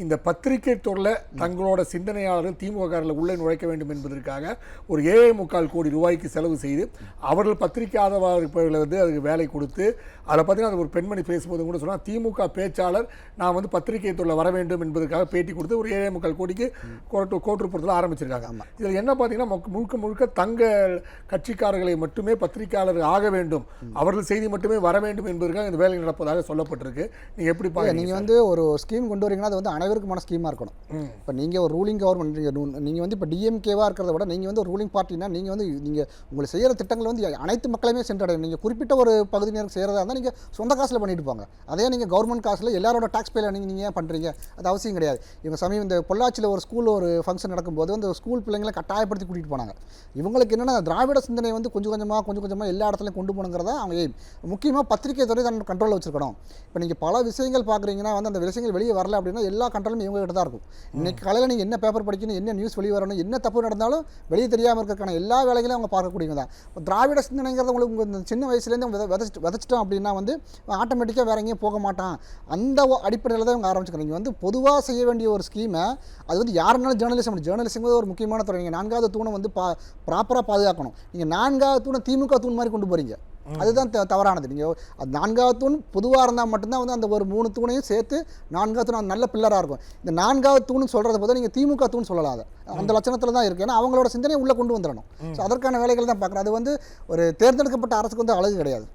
இந்த பத்திரிகை துறையில் தங்களோட சிந்தனையாளர்கள் திமுகவில் உள்ளே நுழைக்க வேண்டும் என்பதற்காக ஒரு 7.25 கோடி ரூபாய்க்கு செலவு செய்து அவர்கள் பத்திரிகை ஆதரவாளர்களை வந்து அதுக்கு வேலை கொடுத்து அதில் பார்த்தீங்கன்னா அது ஒரு பெண்மணி பேசும்போது கூட சொன்னால் திமுக பேச்சாளர் நான் வந்து பத்திரிகை துறையில் வர வேண்டும் என்பதற்காக பேட்டி கொடுத்து ஒரு 7.25 கோடிக்கு கோட்டுப்புறத்தில் ஆரம்பிச்சிருக்காங்க. இதில் என்ன பார்த்தீங்கன்னா முழுக்க முழுக்க தங்கள் கட்சிக்காரர்களை மட்டுமே பத்திரிகையாளர்கள் ஆக வேண்டும், அவர்கள் செய்தி மட்டுமே வர வேண்டும் என்பதற்காக இந்த வேலை நடப்பதாக சொல்லப்பட்டிருக்கு. நீங்கள் எப்படி பாருங்க? நீங்கள் வந்து ஒரு ஸ்கீம் கொண்டு வரீங்கன்னா அது வந்து அனைவருக்குமான ஸ்கீமாக இருக்கணும். இப்போ நீங்கள் ஒரு ரூலிங் கவர்மெண்ட், நீங்கள் வந்து இப்போ டிஎம்கேவாக இருக்கிறத விட நீங்கள் வந்து ஒரு ரூலிங் பார்ட்டினா நீங்கள் வந்து நீங்கள் உங்களை செய்கிற திட்டங்கள் வந்து அனைத்து மக்களையுமே சென்றடையும். நீங்கள் குறிப்பிட்ட ஒரு பகுதியினருக்கு செய்கிறதா இருந்தால் நீங்கள் சொந்த காசில் பண்ணிட்டு போங்க. அதே நீங்கள் கவர்மெண்ட் காசில் எல்லாரோட டாக்ஸ் பேல நீங்கள் ஏன் பண்ணுறீங்க? அது அவசியம் கிடையாது. இவங்க சமயம் இந்த பொள்ளாச்சியில் ஒரு ஸ்கூலில் ஒரு ஃபங்க்ஷன் நடக்கும்போது வந்து ஸ்கூல் பிள்ளைங்களை கட்டாயப்படுத்தி கூட்டிகிட்டு போனாங்க. இவங்களுக்கு என்னென்னா திராவிட சிந்தனை வந்து கொஞ்சம் கொஞ்சமாக எல்லா இடத்துலையும் கொண்டு போகணுங்கிறதா அவங்க எய்ம். முக்கியமாக பத்திரிகை துறை தன் கண்ட்ரோலில் வச்சுருக்கணும். இப்போ நீங்கள் பல விஷயங்கள் பார்க்குறீங்கன்னா வந்து அந்த விஷயங்கள் வெளியே வரல அப்படின்னா எல்லா கண்ட்ரோலும் இவங்க கிட்ட தான் இருக்கும். இன்றைக்கி காலையில் நீங்கள் என்ன பேப்பர் படிக்கணும், என்ன நியூஸ் வெளியே வரணும், என்ன தப்பு நடந்தாலும் வெளியே தெரியாமல் இருக்கிறதுக்கான எல்லா வேலைகளையும் அவங்க பார்க்கக்கூடியவங்க தான். திராவிட சிந்தனைங்கிறத உங்களுக்கு இந்த சின்ன வயசுலேருந்து விதைச்சிட்டோம் அப்படின்னா வந்து ஆட்டோமேட்டிக்காக வேற எங்கேயும் போக மாட்டான். அந்த அடிப்படையில் தான் இவங்க ஆரம்பிச்சுக்கிறோம். நீங்கள் வந்து பொதுவாக செய்ய வேண்டிய ஒரு ஸ்கீமை அது வந்து யாருனாலும் ஜேர்னலிசம் ஒரு முக்கியமான துறை. நீங்கள் 4வது தூணை வந்து ப்ராப்பராக பாதுகாக்கணும். நீங்கள் 4வது தூணை திமுக தூண் மாதிரி கொண்டு போகிறீங்க, அதுதான் தவறானது. நீங்கள் அது 4வது தூண் பொதுவாக இருந்தால் மட்டும்தான் வந்து அந்த ஒரு 3 தூணையும் சேர்த்து 4வது தூண் நல்ல பில்லராக இருக்கும். இந்த 4வது தூண் சொல்கிறத போது நீங்கள் திமுக தூண் சொல்லலாத அந்த லட்சணத்தில் தான் இருக்குது. ஏன்னா அவங்களோட சிந்தனையை உள்ளே கொண்டு வந்துடணும். ஸோ அதற்கான வேலைகள் தான் பார்க்குறோம். அது வந்து ஒரு தேர்ந்தெடுக்கப்பட்ட அரசுக்கு வந்து அழகு கிடையாது.